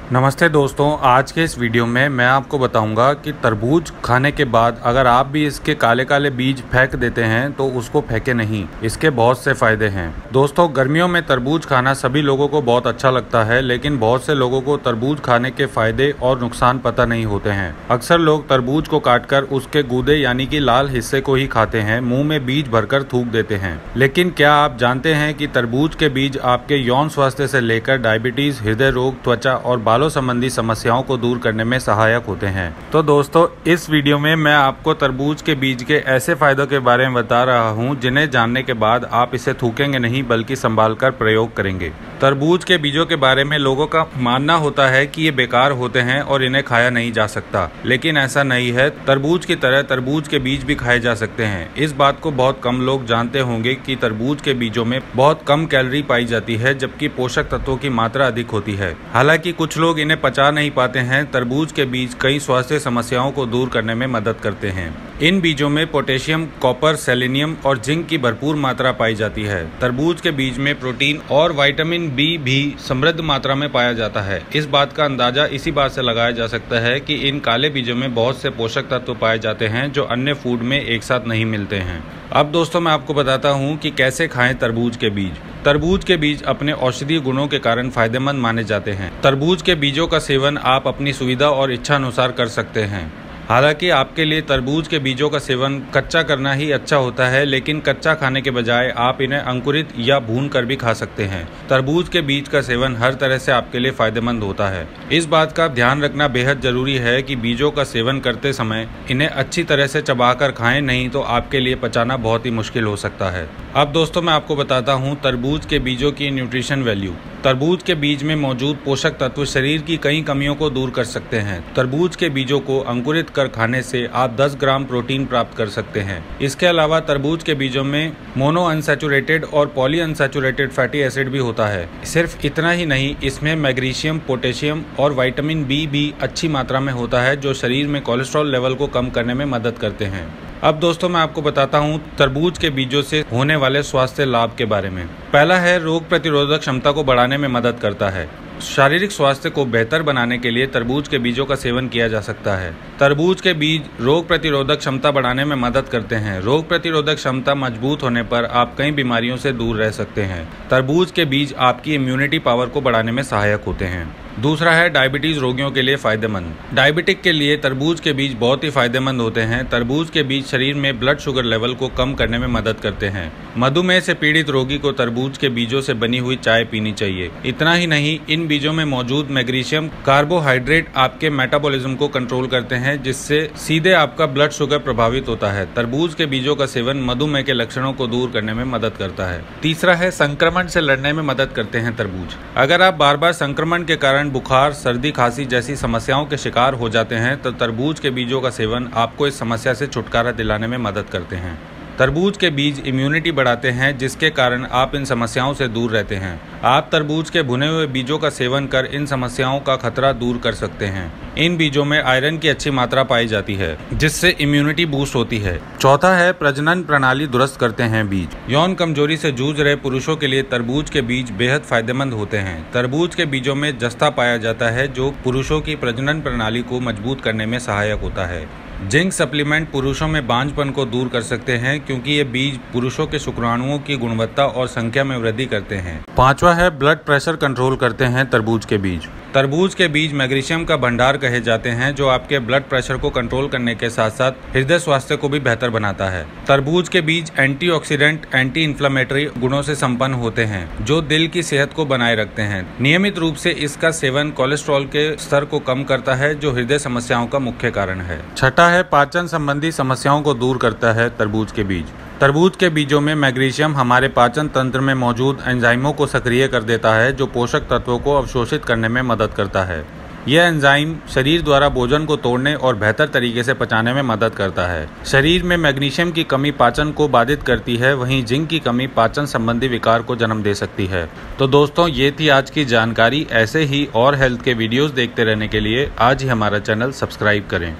नमस्ते दोस्तों, आज के इस वीडियो में मैं आपको बताऊंगा कि तरबूज खाने के बाद अगर आप भी इसके काले काले बीज फेंक देते हैं तो उसको फेंके नहीं। इसके बहुत से फायदे हैं। दोस्तों, गर्मियों में तरबूज खाना सभी लोगों को बहुत अच्छा लगता है, लेकिन बहुत से लोगों को तरबूज खाने के फायदे और नुकसान पता नहीं होते हैं। अक्सर लोग तरबूज को काटकर उसके गूदे यानी कि लाल हिस्से को ही खाते हैं, मुंह में बीज भरकर थूक देते हैं। लेकिन क्या आप जानते हैं कि तरबूज के बीज आपके यौन स्वास्थ्य से लेकर डायबिटीज, हृदय रोग, त्वचा और बालों संबंधी समस्याओं को दूर करने में सहायक होते हैं। तो दोस्तों, इस वीडियो में मैं आपको तरबूज के बीज के ऐसे फायदों के बारे में बता रहा हूं जिन्हें जानने के बाद आप इसे थूकेंगे नहीं बल्कि संभाल कर प्रयोग करेंगे। तरबूज के बीजों के बारे में लोगों का मानना होता है कि ये बेकार होते हैं और इन्हें खाया नहीं जा सकता, लेकिन ऐसा नहीं है। तरबूज की तरह तरबूज के बीज भी खाए जा सकते हैं। इस बात को बहुत कम लोग जानते होंगे कि तरबूज के बीजों में बहुत कम कैलोरी पाई जाती है, जबकि पोषक तत्वों की मात्रा अधिक होती है। हालांकि कुछ लोग इन्हें पचा नहीं पाते हैं। तरबूज के बीज कई स्वास्थ्य समस्याओं को दूर करने में मदद करते हैं। इन बीजों में पोटेशियम, कॉपर, सेलेनियम और जिंक की भरपूर मात्रा पाई जाती है। तरबूज के बीज में प्रोटीन और विटामिन बी भी समृद्ध मात्रा में पाया जाता है। इस बात का अंदाजा इसी बात से लगाया जा सकता है कि इन काले बीजों में बहुत से पोषक तत्व पाए जाते हैं जो अन्य फूड में एक साथ नहीं मिलते हैं। अब दोस्तों, मैं आपको बताता हूँ कि कैसे खाएं तरबूज के बीज। तरबूज के बीज अपने औषधीय गुणों के कारण फायदेमंद माने जाते हैं। तरबूज के बीजों का सेवन आप अपनी सुविधा और इच्छा अनुसार कर सकते हैं। हालांकि आपके लिए तरबूज के बीजों का सेवन कच्चा करना ही अच्छा होता है, लेकिन कच्चा खाने के बजाय आप इन्हें अंकुरित या भून कर भी खा सकते हैं। तरबूज के बीज का सेवन हर तरह से आपके लिए फायदेमंद होता है। इस बात का ध्यान रखना बेहद जरूरी है कि बीजों का सेवन करते समय इन्हें अच्छी तरह से चबाकर खाएं, नहीं तो आपके लिए पचाना बहुत ही मुश्किल हो सकता है। अब दोस्तों, मैं आपको बताता हूँ तरबूज के बीजों की न्यूट्रिशन वैल्यू। तरबूज के बीज में मौजूद पोषक तत्व शरीर की कई कमियों को दूर कर सकते हैं। तरबूज के बीजों को अंकुरित कर खाने से आप 10 ग्राम प्रोटीन प्राप्त कर सकते हैं। इसके अलावा तरबूज के बीजों में मोनो अनसैचुरेटेड और पॉली अनसैचुरेटेड फैटी एसिड भी होता है। सिर्फ इतना ही नहीं, इसमें मैग्नीशियम, पोटेशियम और विटामिन बी भी अच्छी मात्रा में होता है, जो शरीर में कोलेस्ट्रॉल लेवल को कम करने में मदद करते हैं। अब दोस्तों, मैं आपको बताता हूँ तरबूज के बीजों से होने वाले स्वास्थ्य लाभ के बारे में। पहला है, रोग प्रतिरोधक क्षमता को बढ़ाने में मदद करता है। शारीरिक स्वास्थ्य को बेहतर बनाने के लिए तरबूज के बीजों का सेवन किया जा सकता है। तरबूज के बीज रोग प्रतिरोधक क्षमता बढ़ाने में मदद करते हैं। रोग प्रतिरोधक क्षमता मजबूत होने पर आप कई बीमारियों से दूर रह सकते हैं। तरबूज के बीज आपकी इम्यूनिटी पावर को बढ़ाने में सहायक होते हैं। दूसरा है, डायबिटीज रोगियों के लिए फायदेमंद। डायबिटिक के लिए तरबूज के बीज बहुत ही फायदेमंद होते हैं। तरबूज के बीज शरीर में ब्लड शुगर लेवल को कम करने में मदद करते हैं। मधुमेह से पीड़ित रोगी को तरबूज के बीजों से बनी हुई चाय पीनी चाहिए। इतना ही नहीं, इन बीजों में मौजूद मैग्नीशियम कार्बोहाइड्रेट आपके मेटाबॉलिज्म को कंट्रोल करते हैं, जिससे सीधे आपका ब्लड शुगर प्रभावित होता है। तरबूज के बीजों का सेवन मधुमेह के लक्षणों को दूर करने में मदद करता है। तीसरा है, संक्रमण से लड़ने में मदद करते हैं तरबूज। अगर आप बार बार संक्रमण के कारण बुखार, सर्दी, खांसी जैसी समस्याओं के शिकार हो जाते हैं तो तरबूज के बीजों का सेवन आपको इस समस्या से छुटकारा दिलाने में मदद करते हैं। तरबूज के बीज इम्यूनिटी बढ़ाते हैं, जिसके कारण आप इन समस्याओं से दूर रहते हैं। आप तरबूज के भुने हुए बीजों का सेवन कर इन समस्याओं का खतरा दूर कर सकते हैं। इन बीजों में आयरन की अच्छी मात्रा पाई जाती है, जिससे इम्यूनिटी बूस्ट होती है। चौथा है, प्रजनन प्रणाली दुरुस्त करते हैं बीज। यौन कमजोरी से जूझ रहे पुरुषों के लिए तरबूज के बीज बेहद फायदेमंद होते हैं। तरबूज के बीजों में जस्ता पाया जाता है, जो पुरुषों की प्रजनन प्रणाली को मजबूत करने में सहायक होता है। जिंक सप्लीमेंट पुरुषों में बांझपन को दूर कर सकते हैं, क्योंकि ये बीज पुरुषों के शुक्राणुओं की गुणवत्ता और संख्या में वृद्धि करते हैं। पांचवा है, ब्लड प्रेशर कंट्रोल करते हैं तरबूज के बीज। तरबूज के बीज मैग्नीशियम का भंडार कहे जाते हैं, जो आपके ब्लड प्रेशर को कंट्रोल करने के साथ साथ हृदय स्वास्थ्य को भी बेहतर बनाता है। तरबूज के बीज एंटीऑक्सीडेंट, एंटी इन्फ्लेमेटरी गुणों से संपन्न होते हैं, जो दिल की सेहत को बनाए रखते हैं। नियमित रूप से इसका सेवन कोलेस्ट्रॉल के स्तर को कम करता है, जो हृदय समस्याओं का मुख्य कारण है। छठा है, पाचन संबंधी समस्याओं को दूर करता है तरबूज के बीज। तरबूज के बीजों में मैग्नीशियम हमारे पाचन तंत्र में मौजूद एंजाइमों को सक्रिय कर देता है, जो पोषक तत्वों को अवशोषित करने में मदद करता है। यह एंजाइम शरीर द्वारा भोजन को तोड़ने और बेहतर तरीके से पचाने में मदद करता है। शरीर में मैग्नीशियम की कमी पाचन को बाधित करती है, वहीं जिंक की कमी पाचन संबंधी विकार को जन्म दे सकती है। तो दोस्तों, ये थी आज की जानकारी। ऐसे ही और हेल्थ के वीडियोस देखते रहने के लिए आज ही हमारा चैनल सब्सक्राइब करें।